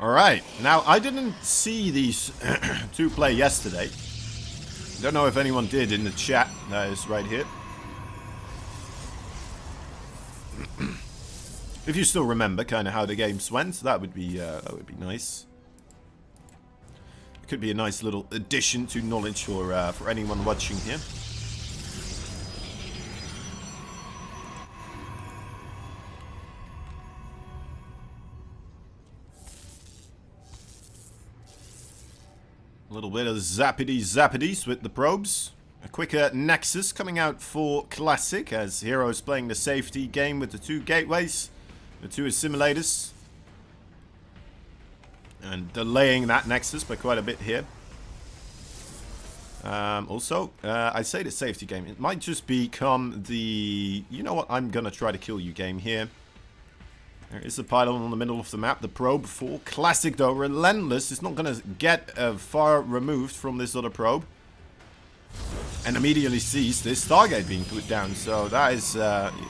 Alright, now I didn't see these two play yesterday. Don't know if anyone did in the chat. That is right here. If you still remember kind of how the games went, that would be nice. It could be a nice little addition to knowledge for anyone watching here. A little bit of zappity-zappities with the probes. A quicker Nexus coming out for Classic as Heroes playing the safety game with the two gateways, the two assimilators. And delaying that Nexus by quite a bit here. Also, I say the safety game. It might just become the, you know what, I'm going to try to kill you game here. There is a pylon on the middle of the map. The probe for Classic, though, relentless. It's not going to get far removed from this other probe. And immediately sees this Stargate being put down. So that is,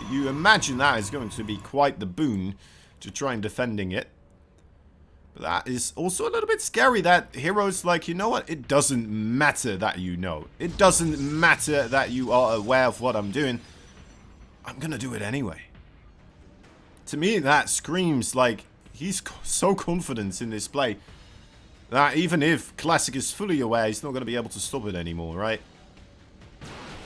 you imagine that is going to be quite the boon to try and defending it. But that is also a little bit scary that Heroes like, you know what? It doesn't matter that you know. It doesn't matter that you are aware of what I'm doing. I'm going to do it anyway. To me, that screams like he's so confident in this play that even if Classic is fully aware, he's not going to be able to stop it anymore, right?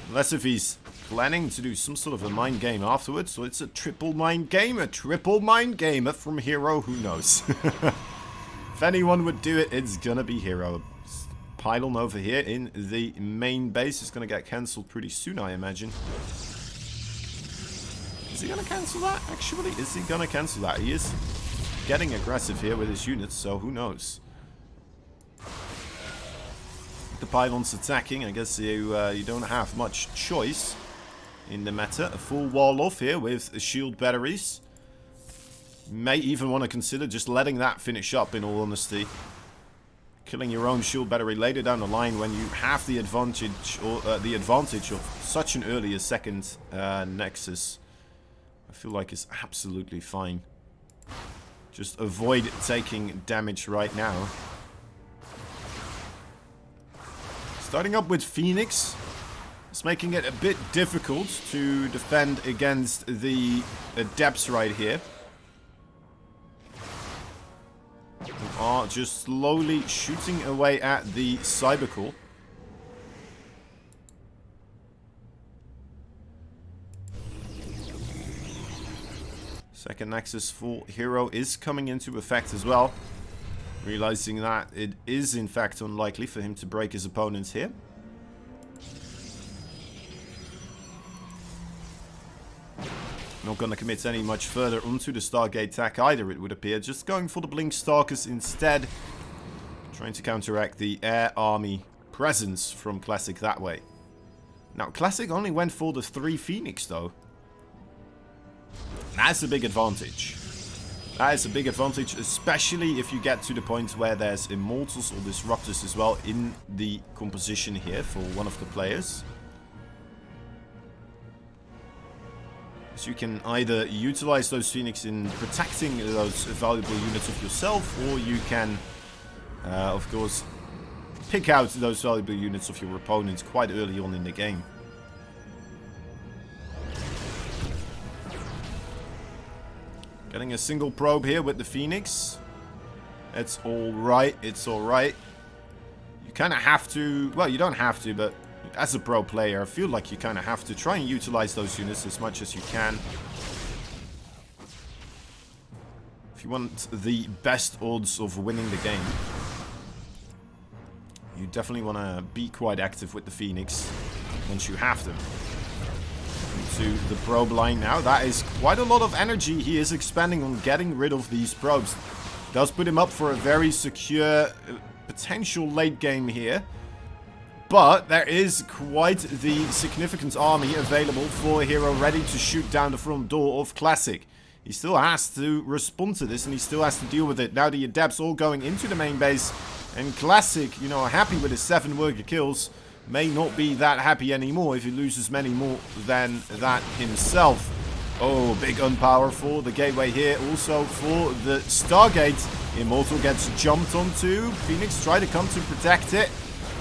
Unless if he's planning to do some sort of a mind game afterwards. So it's a triple mind game, from Hero, who knows? If anyone would do it, it's going to be Hero. Pylon over here in the main base is going to get cancelled pretty soon, I imagine. Is he going to cancel that, actually? Is he going to cancel that? He is getting aggressive here with his units, so who knows? The pylon's attacking. I guess you don't have much choice in the meta. A full wall off here with shield batteries. May even want to consider just letting that finish up, in all honesty. Killing your own shield battery later down the line when you have the advantage, or the advantage of such an earlier second Nexus. I feel like it's absolutely fine. Just avoid taking damage right now. Starting up with Phoenix. It's making it a bit difficult to defend against the Adepts right here. Who are just slowly shooting away at the Cybercore. Second Nexus for Hero is coming into effect as well. Realizing that it is in fact unlikely for him to break his opponents here. Not going to commit any much further onto the Stargate attack either, it would appear. Just going for the Blink Stalkers instead. Trying to counteract the air army presence from Classic that way. Now, Classic only went for the 3 Phoenix, though. That's a big advantage. That is a big advantage, especially if you get to the point where there's Immortals or Disruptors as well in the composition here for one of the players. So you can either utilize those Phoenix in protecting those valuable units of yourself, or you can, of course, pick out those valuable units of your opponents quite early on in the game. Getting a single probe here with the Phoenix. It's alright, it's alright. You kind of have to, well, you don't have to, but as a pro player, I feel like you kind of have to try and utilize those units as much as you can. If you want the best odds of winning the game, you definitely want to be quite active with the Phoenix once you have them. To the probe line now. That is quite a lot of energy he is expending on getting rid of these probes. Does put him up for a very secure potential late game here. But there is quite the significant army available for Hero ready to shoot down the front door of Classic. He still has to respond to this and he still has to deal with it. Now the Adepts all going into the main base. And Classic, you know, happy with his 7 worker kills. May not be that happy anymore if he loses many more than that himself. Oh, big gunpower for the gateway here. Also for the Stargate. Immortal gets jumped onto. Phoenix try to come to protect it.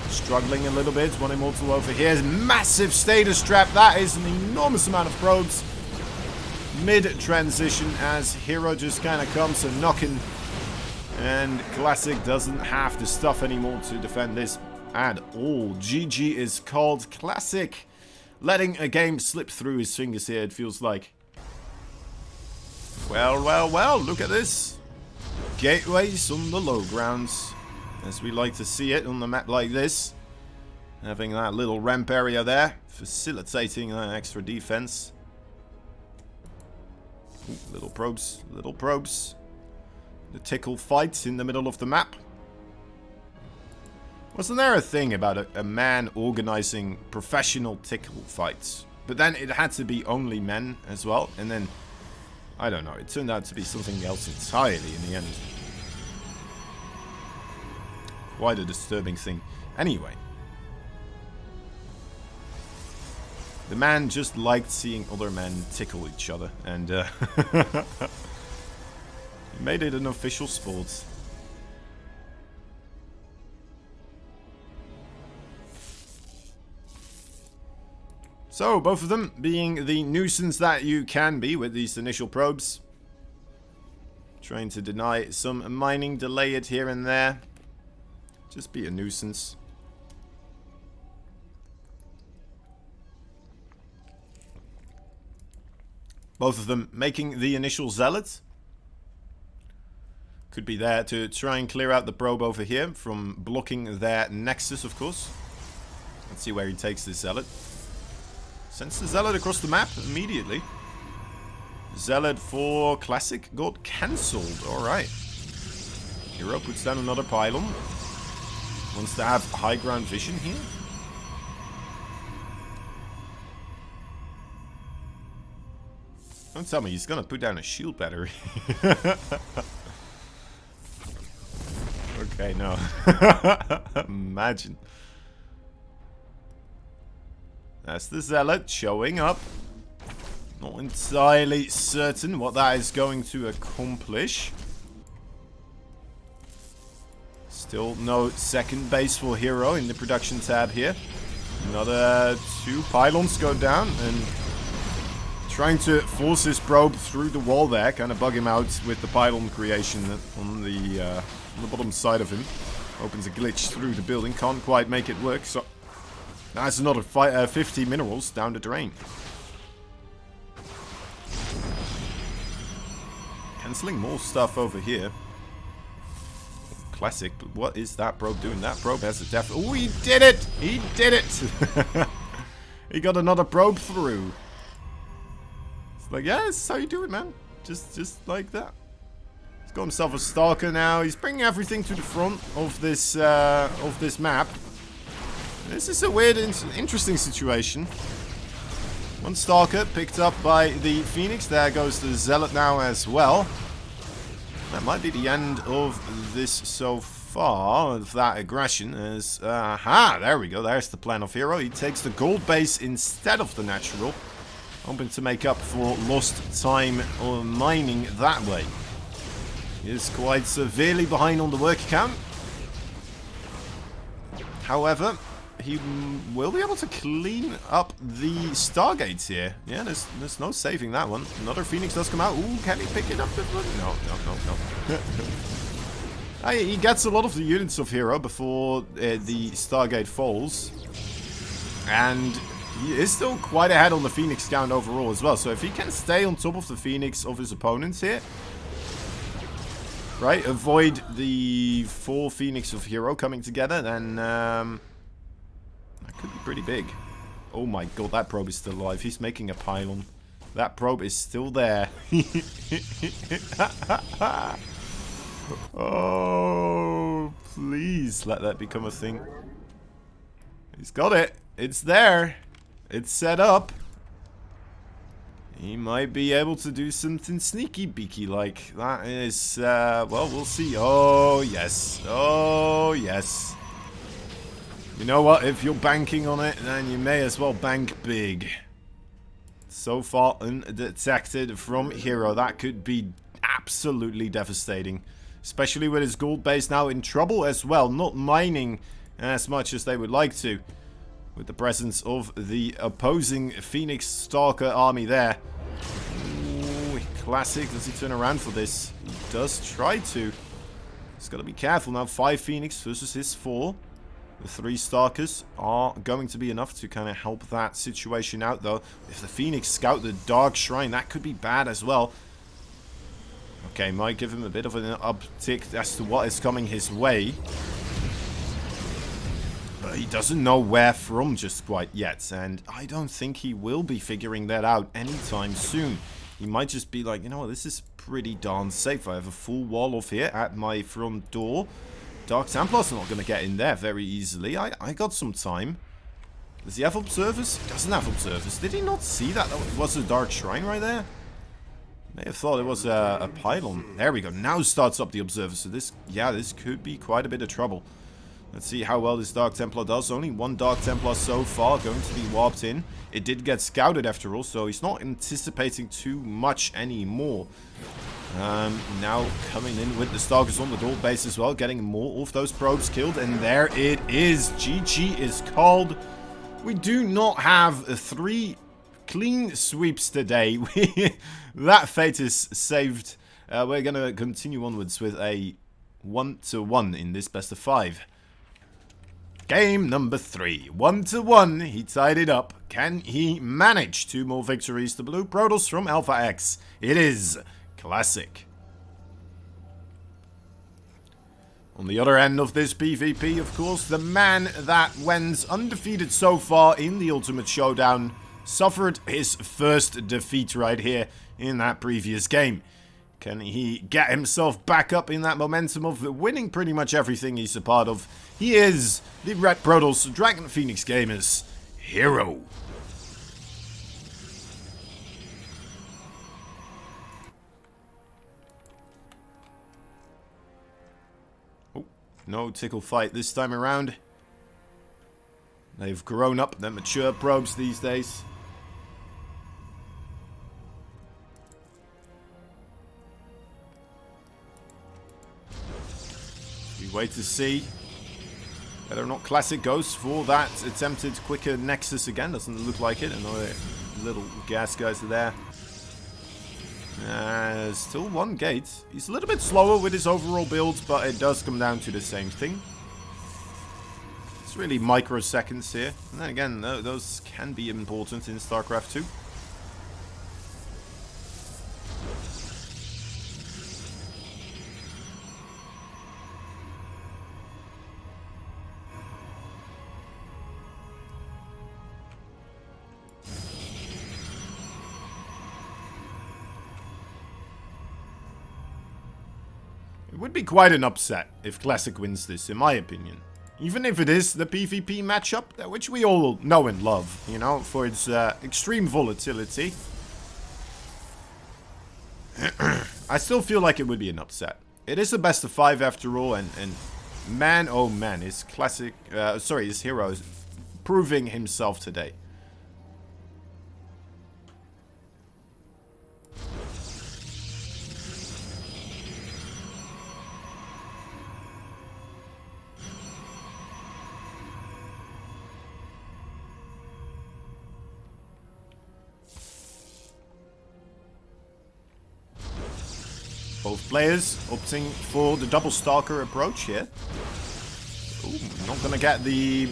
Struggling a little bit. One Immortal over here. Massive status trap. That is an enormous amount of probes. Mid-transition as Hero just kind of comes a knocking. And Classic doesn't have the stuff anymore to defend this at all. GG is called. Classic letting a game slip through his fingers here, it feels like. Well, well, well, look at this. Gateways on the low grounds, as we like to see it on the map like this. Having that little ramp area there, facilitating that extra defense. Ooh, little probes, little probes. The tickle fight in the middle of the map. Wasn't there a thing about a man organizing professional tickle fights? But then it had to be only men as well, and then I don't know, it turned out to be something else entirely in the end. Quite a disturbing thing. Anyway. The man just liked seeing other men tickle each other, and he made it an official sport. So, both of them being the nuisance that you can be with these initial probes. Trying to deny some mining, delay it here and there. Just be a nuisance. Both of them making the initial zealot. Could be there to try and clear out the probe over here from blocking their nexus, of course. Let's see where he takes this zealot. Sends the zealot across the map immediately. Zealot for Classic got cancelled. Alright. Hero puts down another pylon. Wants to have high ground vision here. Don't tell me he's gonna put down a shield battery. Okay, no. Imagine. That's the zealot showing up. Not entirely certain what that is going to accomplish. Still no second base for Hero in the production tab here. Another 2 pylons go down, and trying to force his probe through the wall there, kind of bug him out with the pylon creation on the bottom side of him. Opens a glitch through the building, can't quite make it work, so that's another 50 minerals down the drain. Cancelling more stuff over here. Classic, but what is that probe doing? That probe has a def. Oh, he did it! He did it! He got another probe through. It's like, yeah, this is how you do it, man. Just like that. He's got himself a stalker now. He's bringing everything to the front of this map. This is a weird, interesting situation. One Stalker picked up by the Phoenix. There goes the Zealot now as well. That might be the end of this so far, of that aggression. As, aha, there we go. There's the plan of Hero. He takes the gold base instead of the natural. Hoping to make up for lost time or mining that way. He is quite severely behind on the work count. However, he will be able to clean up the Stargates here. Yeah, there's no saving that one. Another Phoenix does come out. Ooh, can he pick it up? No. He gets a lot of the units of Hero before the Stargate falls. And he is still quite ahead on the Phoenix count overall as well. So if he can stay on top of the Phoenix of his opponents here, right, avoid the 4 Phoenix of Hero coming together, then that could be pretty big. Oh my god, that probe is still alive. He's making a pylon. That probe is still there. Oh, please let that become a thing. He's got it. It's there. It's set up. He might be able to do something sneaky beaky like. That is, well, we'll see. Oh, yes. Oh, yes. You know what? If you're banking on it, then you may as well bank big. So far undetected from Hero. That could be absolutely devastating. Especially with his gold base now in trouble as well. Not mining as much as they would like to. With the presence of the opposing Phoenix Stalker army there. Ooh, classic. Does he turn around for this? He does try to. He's got to be careful now. 5 Phoenix versus his 4. The 3 Stalkers are going to be enough to kind of help that situation out, though. If the Phoenix scout the Dark Shrine, that could be bad as well. Okay, might give him a bit of an uptick as to what is coming his way. But he doesn't know where from just quite yet. And I don't think he will be figuring that out anytime soon. He might just be like, you know what, this is pretty darn safe. I have a full wall off here at my front door. Dark Templar's not going to get in there very easily. I got some time. Does he have observers? He doesn't have observers. Did he not see that? That was a Dark Shrine right there? May have thought it was a pylon. There we go. Now starts up the observers. So this, yeah, this could be quite a bit of trouble. Let's see how well this Dark Templar does. Only 1 Dark Templar so far going to be warped in. It did get scouted after all, so he's not anticipating too much anymore. Now coming in with the Stalkers on the gold base as well, getting more of those probes killed, and there it is. GG is called. We do not have 3 clean sweeps today. That fate is saved. We're going to continue onwards with a 1-1 in this best of 5. Game number 3. 1-1. He tied it up. Can he manage 2 more victories? The Blue Protoss from Alpha X. It is classic. On the other end of this PvP, of course, the man that went undefeated so far in the Ultimate Showdown suffered his first defeat right here in that previous game. Can he get himself back up in that momentum of winning pretty much everything he's a part of? He is the Red Protoss Dragon Phoenix Gamers hero. Oh, no tickle fight this time around. They've grown up, they're mature probes these days. We wait to see whether or not Classic goes for that attempted quicker Nexus again. Doesn't look like it. Another little gas guys are there. Still 1 gate. He's a little bit slower with his overall build, but it does come down to the same thing. It's really microseconds here. And then again, those can be important in StarCraft 2. It would be quite an upset if Classic wins this, in my opinion. Even if it is the PvP matchup, which we all know and love, you know, for its extreme volatility. I still feel like it would be an upset. It is a best of 5 after all, and man, oh man, his Classic, his hero is proving himself today. Both players opting for the double Stalker approach here. Ooh, not gonna get the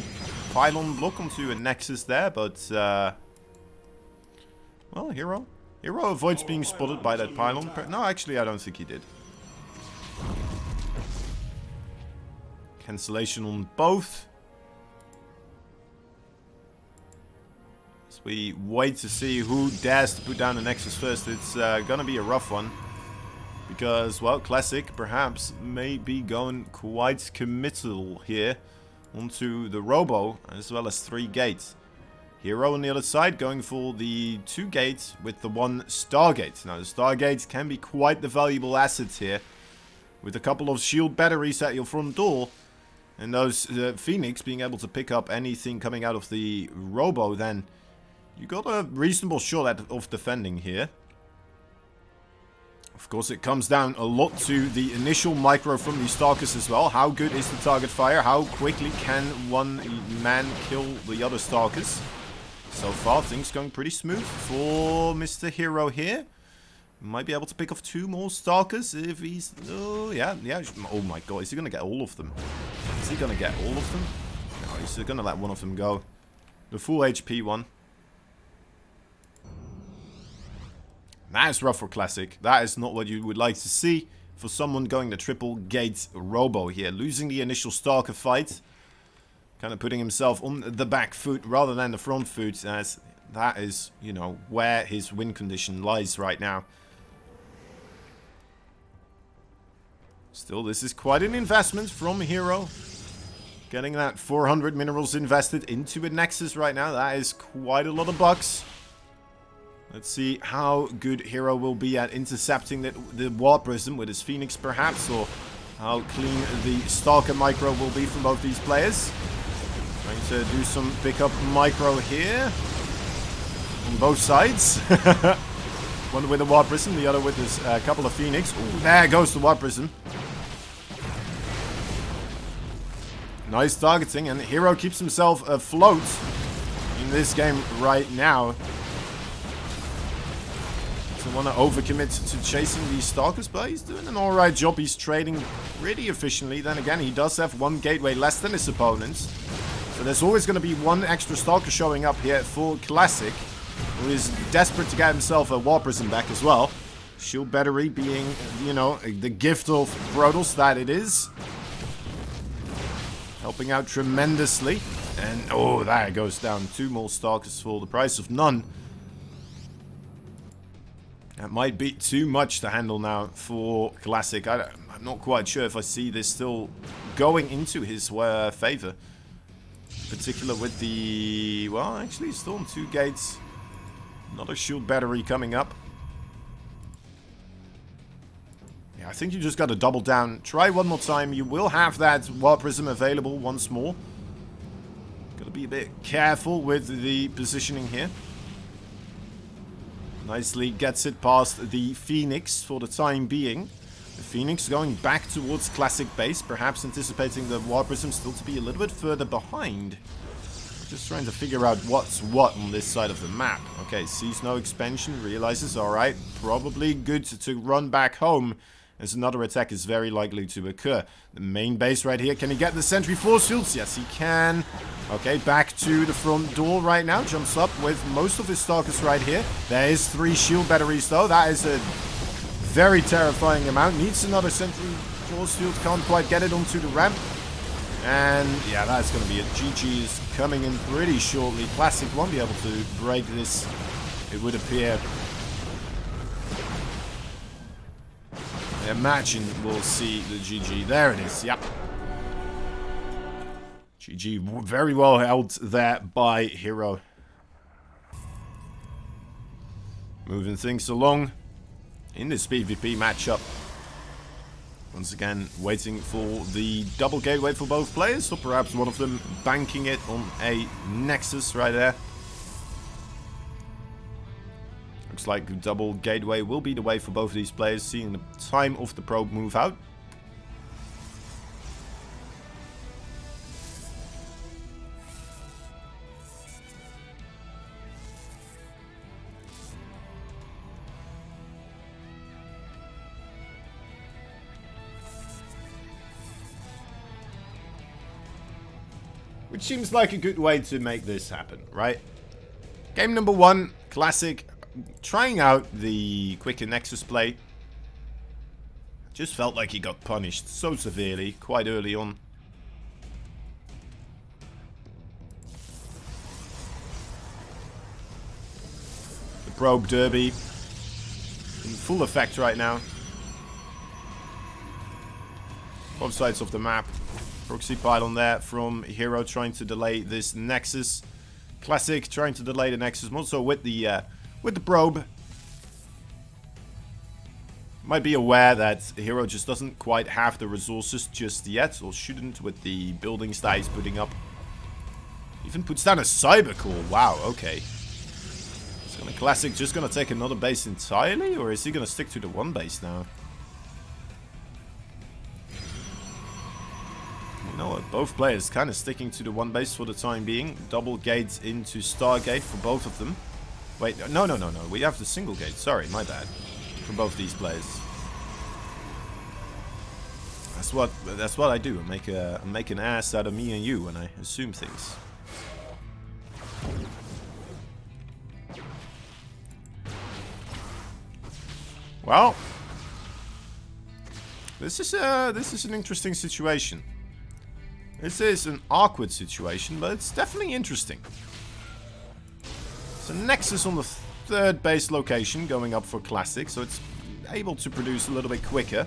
pylon block onto a Nexus there, but well, Hero avoids being spotted by that pylon. No, actually, I don't think he did. Cancellation on both. As we wait to see who dares to put down the Nexus first, it's gonna be a rough one. Because, well, Classic perhaps may be going quite committal here onto the Robo, as well as 3 gates. Hero on the other side going for the 2 gates with the 1 Stargate. Now, the Stargate can be quite the valuable asset here. With a couple of shield batteries at your front door, and those Phoenix being able to pick up anything coming out of the Robo, then You got a reasonable shot of defending here. Of course, it comes down a lot to the initial micro from the Stalkers as well. How good is the target fire? How quickly can one man kill the other Stalkers? So far, things going pretty smooth for Mr. Hero here. Might be able to pick off 2 more Stalkers if he's... Oh, yeah. Oh my god, is he going to get all of them? Is he going to get all of them? No, he's going to let one of them go. The full HP one. That is rough for Classic. That is not what you would like to see for someone going the triple gate robo here. Losing the initial Stalker fight. Kind of putting himself on the back foot rather than the front foot, as that is, you know, where his win condition lies right now. Still, this is quite an investment from Hero. Getting that 400 minerals invested into a Nexus right now. That is quite a lot of bucks. Let's see how good Hero will be at intercepting the Ward Prism with his Phoenix perhaps, or how clean the Stalker micro will be from both these players. Trying to do some pickup micro here on both sides. One with the Ward Prism, the other with his couple of Phoenix. Ooh, there goes the Ward Prism. Nice targeting, and Hero keeps himself afloat in this game right now. Doesn't want to overcommit to chasing these Stalkers, but he's doing an alright job. He's trading pretty efficiently. Then again, he does have 1 gateway less than his opponents. So there's always going to be 1 extra Stalker showing up here for Classic, who is desperate to get himself a Wall Prism back as well. Shield Battery being, you know, the gift of Protoss that it is. Helping out tremendously. And, oh, there goes down 2 more Stalkers for the price of none. That might be too much to handle now for Classic. I'm not quite sure if I see this still going into his favor. In particular with the... Well, actually, he's still on 2 gates. Another shield battery coming up. Yeah, I think you just got to double down. Try one more time. You will have that War Prism available once more. Got to be a bit careful with the positioning here. Nicely gets it past the Phoenix for the time being. The Phoenix going back towards Classic base, perhaps anticipating the War Prism still to be a little bit further behind. Just trying to figure out what's what on this side of the map. Okay, sees no expansion, realizes, alright, probably good to run back home, as another attack is very likely to occur. The main base right here, can he get the sentry force fields? Yes, he can. Okay, back to the front door right now. Jumps up with most of his Stalkers right here. There is 3 shield batteries though. That is a very terrifying amount. Needs another sentry force field. Can't quite get it onto the ramp. And yeah, that's going to be it. GG is coming in pretty shortly. Classic won't be able to break this, it would appear. I imagine we'll see the GG. There it is. Yep. GG, very well held there by Hero. Moving things along in this PvP matchup. Once again, waiting for the double gateway for both players, or perhaps one of them banking it on a Nexus right there. Looks like double gateway will be the way for both of these players, seeing the time of the probe move out. Which seems like a good way to make this happen, right? Game number 1, Classic, trying out the quicker Nexus play. Just felt like he got punished so severely quite early on. The probe derby in full effect right now. Both sides of the map. Proxy pylon there from Hero trying to delay this Nexus. Classic trying to delay the Nexus, also with the probe. Might be aware that Hero just doesn't quite have the resources just yet, or shouldn't, with the buildings that he's putting up. Even puts down a cyber core. Wow, okay. Gonna Classic just gonna take another base entirely, or is he gonna stick to the one base now? You know what? Both players kind of sticking to the one base for the time being. Double gates into Stargate for both of them. Wait, no. We have the single gate. Sorry, my bad. For both these players. That's what I do. I make an ass out of me and you when I assume things. Well, this is an interesting situation. This is an awkward situation, but it's definitely interesting. So Nexus on the third base location going up for Classic, so it's able to produce a little bit quicker.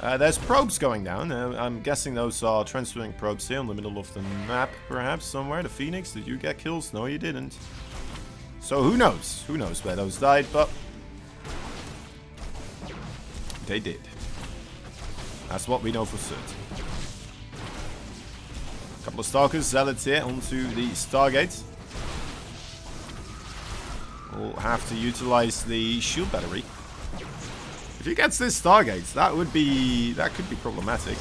There's probes going down. I'm guessing those are transferring probes here in the middle of the map, perhaps somewhere. The Phoenix, did you get kills? No, you didn't. So who knows? Who knows where those died, but they did. That's what we know for certain. A couple of Stalkers, Zealots here onto the Stargate. We'll have to utilize the shield battery. If he gets this Stargate, that could be problematic.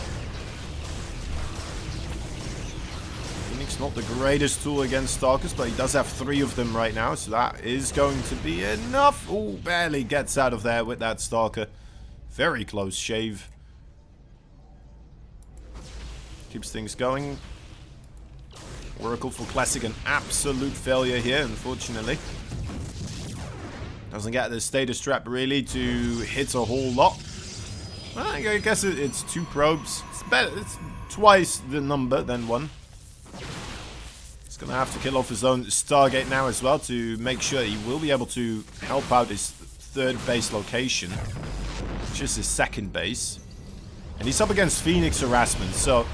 Phoenix not the greatest tool against Stalkers, but he does have 3 of them right now, so that is going to be enough. Oh, barely gets out of there with that Stalker. Very close shave. Keeps things going. Oracle for Classic, an absolute failure here, unfortunately. Doesn't get the status trap really to hit a whole lot. Well, I guess it's 2 probes. It's better. It's twice the number than 1. He's gonna have to kill off his own Stargate now as well to make sure he will be able to help out his third base location, which is his second base. And he's up against Phoenix harassment. So,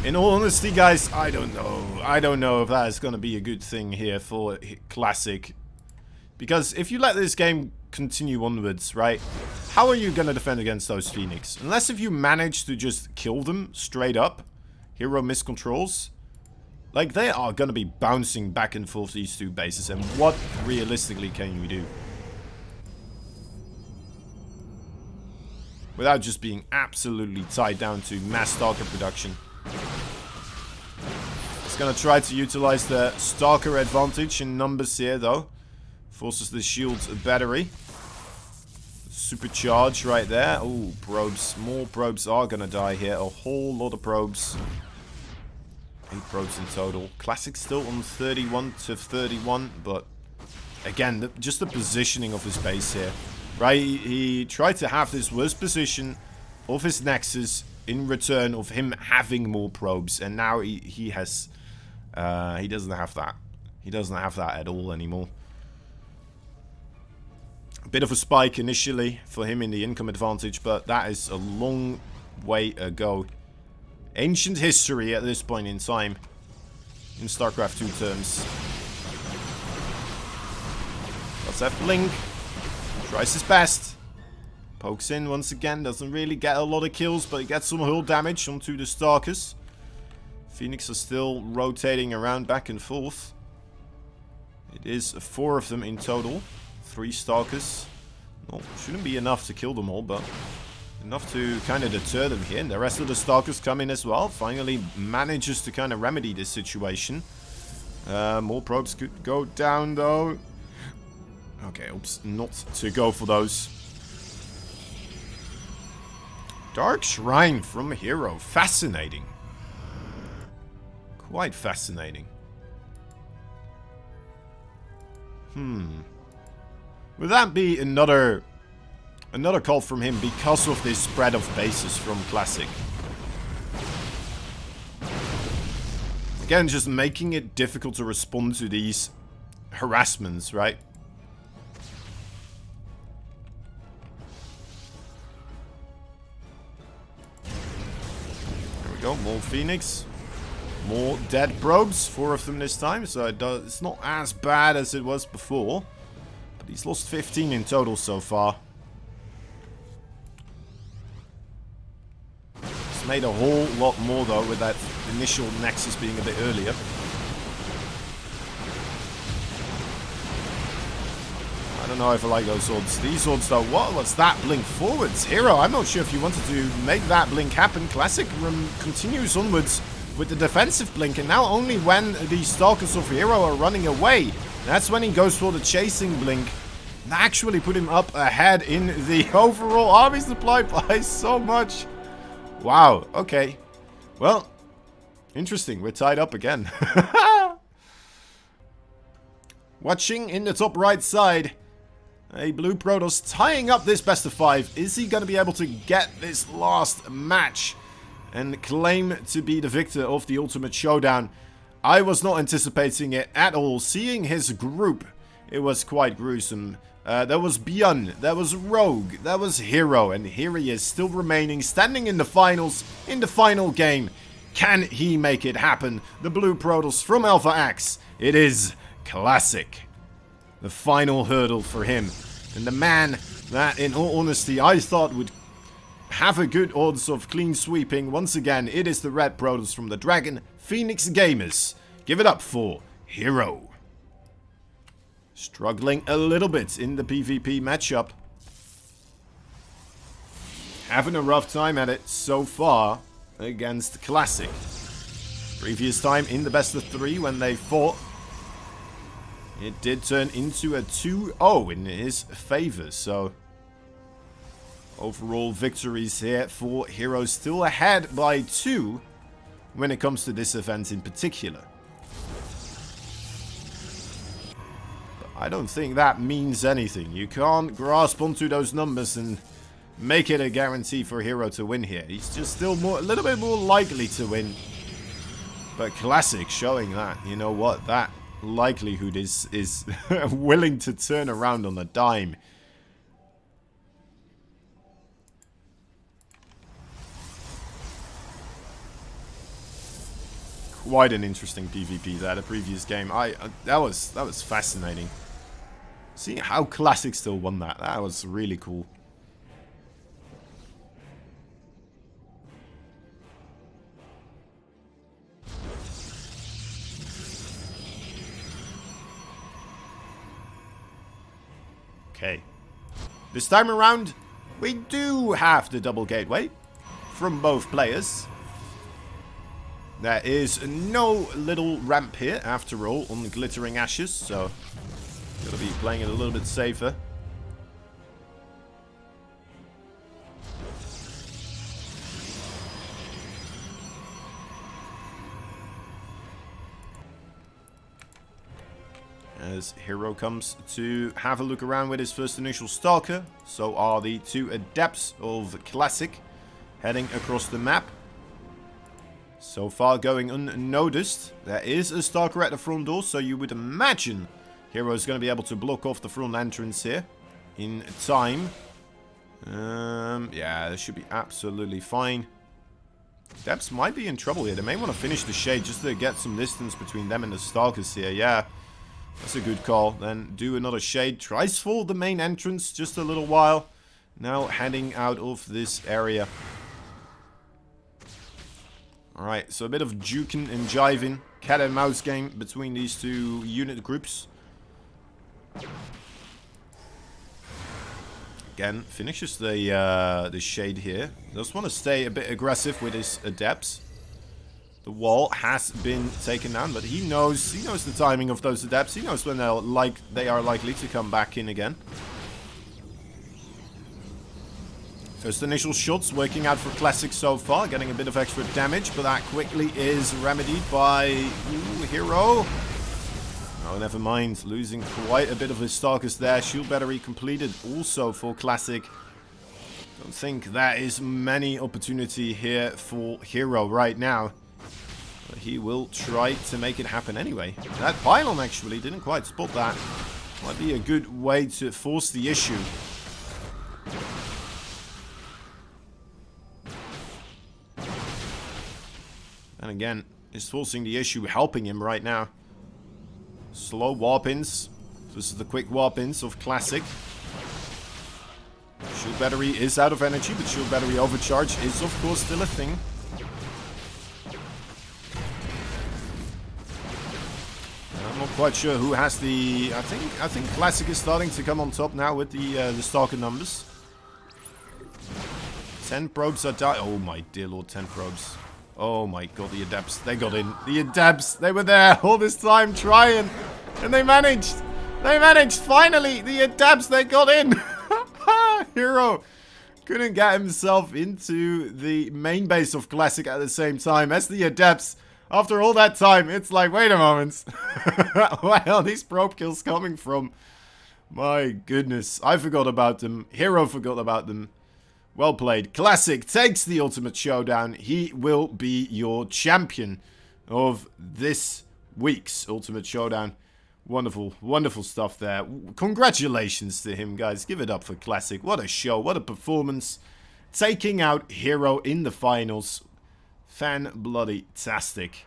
in all honesty, guys, I don't know. I don't know if that is gonna be a good thing here for Classic. Because if you let this game continue onwards, right, how are you going to defend against those Phoenix? Unless if you manage to just kill them straight up, hero miscontrols, like they are going to be bouncing back and forth these 2 bases, and what realistically can you do? Without just being absolutely tied down to mass Stalker production. It's going to try to utilize the Stalker advantage in numbers here though. Forces the shield battery. Supercharge right there. Oh, probes. More probes are gonna die here. A whole lot of probes. 8 probes in total. Classic still on 31 to 31, but again, just the positioning of his base here. Right, he tried to have this worst position of his Nexus in return of him having more probes, and now he has, he doesn't have that. He doesn't have that at all anymore. A bit of a spike initially for him in the income advantage, but that is a long way ago. Ancient history at this point in time in StarCraft 2 terms. Let's have Blink. Tries his best. Pokes in once again. Doesn't really get a lot of kills, but he gets some hull damage onto the Stalkers. Phoenix are still rotating around back and forth. It is 4 of them in total. 3 Stalkers. Well, shouldn't be enough to kill them all, but enough to kind of deter them here. And the rest of the Stalkers come in as well. Finally manages to kind of remedy this situation. More probes could go down though. Okay, oops, not to go for those. Dark Shrine from Hero. Fascinating. Quite fascinating. Would that be another call from him because of this spread of bases from Classic? Again, just making it difficult to respond to these harassments, right? There we go, more Phoenix. More dead probes, 4 of them this time, so it's not as bad as it was before. But he's lost 15 in total so far. He's made a whole lot more though with that initial Nexus being a bit earlier. I don't know if I like those odds. These odds though, what was that blink forwards? Hero, I'm not sure if you wanted to make that blink happen. Classic continues onwards with the defensive blink, and now only when the Stalkers of Hero are running away, that's when he goes for the chasing blink. That actually put him up ahead in the overall army supply by so much. Wow, okay. Well, interesting, we're tied up again. Watching in the top right side, a blue Protoss tying up this best of 5. Is he going to be able to get this last match and claim to be the victor of the ultimate showdown? I was not anticipating it at all. Seeing his group, it was quite gruesome. There was Bjorn, there was Rogue, there was Hero, and here he is still remaining, standing in the finals, in the final game. Can he make it happen? The blue Protoss from Alpha Axe. It is Classic. The final hurdle for him. And the man that, in all honesty, I thought would have a good odds of clean sweeping. Once again, it is the red Protoss from the Dragon Phoenix Gamers. Give it up for Hero. Struggling a little bit in the PvP matchup. Having a rough time at it so far against Classic. Previous time in the best of 3 when they fought, it did turn into a 2-0 in his favor, so overall victories here for Hero, still ahead by 2 when it comes to this event in particular. But I don't think that means anything. You can't grasp onto those numbers and make it a guarantee for Hero to win here. He's just still a little bit more likely to win. But Classic showing that, you know what, that likelihood is willing to turn around on a dime. Quite an interesting PvP there, the previous game. That was fascinating. Seeing how Classic still won that was really cool. Okay, this time around, we do have the double gateway from both players. There is no little ramp here, after all, on the Glittering Ashes, so gotta be playing it a little bit safer. As Hero comes to have a look around with his first initial Stalker, so are the 2 Adepts of Classic heading across the map. So far going unnoticed. There is a Stalker at the front door, so you would imagine Hero is going to be able to block off the front entrance here in time. Yeah, this should be absolutely fine. Adepts might be in trouble here. They may want to finish the shade just to get some distance between them and the Stalkers here. Yeah. That's a good call. Then do another shade. Tries for the main entrance just a little while. Now heading out of this area. Alright, so a bit of juking and jiving. Cat and mouse game between these 2 unit groups. Again, finishes the shade here. Does want to stay a bit aggressive with his Adepts. The wall has been taken down, but he knows the timing of those Adepts. He knows when they are likely to come back in again. First initial shots working out for Classic so far, getting a bit of extra damage, but that quickly is remedied by Hero. Oh, never mind, losing quite a bit of his Stalkers there. Shield battery completed also for Classic. Don't think there is many opportunity here for Hero right now. But he will try to make it happen anyway. That pylon actually didn't quite spot that. Might be a good way to force the issue. And again, is forcing the issue, helping him right now. Slow warp-ins. This is the quick warp-ins of Classic. Shield battery is out of energy, but shield battery overcharge is of course still a thing. I'm Not quite sure who has the... I think Classic is starting to come on top now with the Stalker numbers. 10 probes are dying. Oh my dear lord, 10 probes. Oh my god, the Adepts. They got in. The Adepts, they were there all this time trying. And they managed. They managed. Finally, the Adepts, they got in. Hero couldn't get himself into the main base of Classic at the same time as the Adepts. After all that time, it's like, wait a moment. Where are these probe kills coming from? My goodness. I forgot about them. Hero forgot about them. Well played. Classic takes the Ultimate Showdown. He will be your champion of this week's Ultimate Showdown. Wonderful, wonderful stuff there. Congratulations to him, guys. Give it up for Classic. What a show. What a performance. Taking out Hero in the finals. Fan-bloody-tastic.